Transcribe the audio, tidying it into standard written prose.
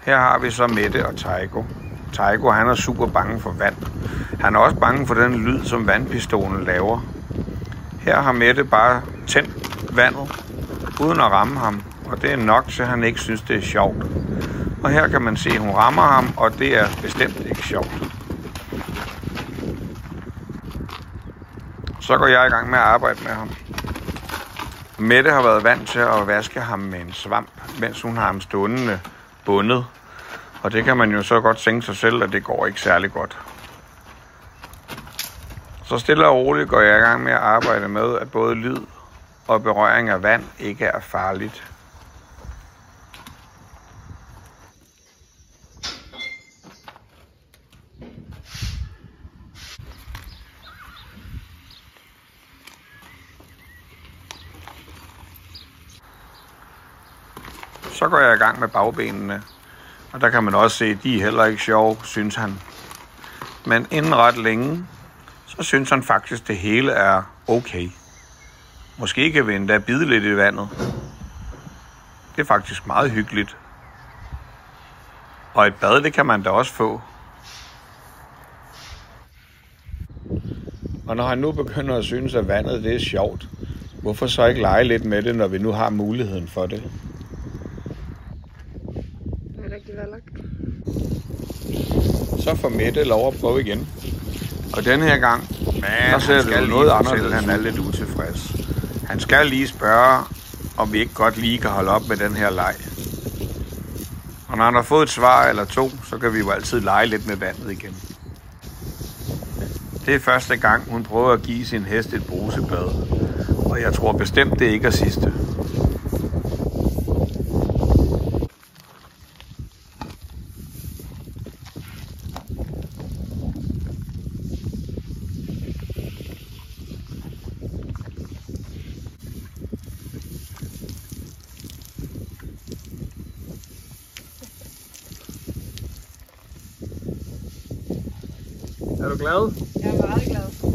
Her har vi så Mette og Tycho. Tycho, han er super bange for vand. Han er også bange for den lyd, som vandpistolen laver. Her har Mette bare tændt vandet, uden at ramme ham. Og det er nok, så han ikke synes, det er sjovt. Og her kan man se, at hun rammer ham, og det er bestemt ikke sjovt. Så går jeg i gang med at arbejde med ham. Mette har været vant til at vaske ham med en svamp, mens hun har ham stående bundet. Og det kan man jo så godt tænke sig selv, at det går ikke særlig godt. Så stille og roligt går jeg i gang med at arbejde med, at både lyd og berøring af vand ikke er farligt. Så går jeg i gang med bagbenene, og der kan man også se, at de er heller ikke sjove, synes han. Men inden ret længe, så synes han faktisk, det hele er okay. Måske kan vi endda bide lidt i vandet. Det er faktisk meget hyggeligt. Og et bad, det kan man da også få. Og når han nu begynder at synes, at vandet det er sjovt, hvorfor så ikke lege lidt med det, når vi nu har muligheden for det? Det er rigtig valgt. Så får Mette lov at prøve igen. Og den her gang, så ser det jo noget anderledes. Han er lidt utilfreds. Han skal lige spørge, om vi ikke godt lige kan holde op med den her leg. Og når han har fået et svar eller to, så kan vi jo altid lege lidt med vandet igen. Det er første gang, hun prøver at give sin hest et brusebad. Og jeg tror bestemt, det ikke er sidste. Er du glad? Jeg er meget glad.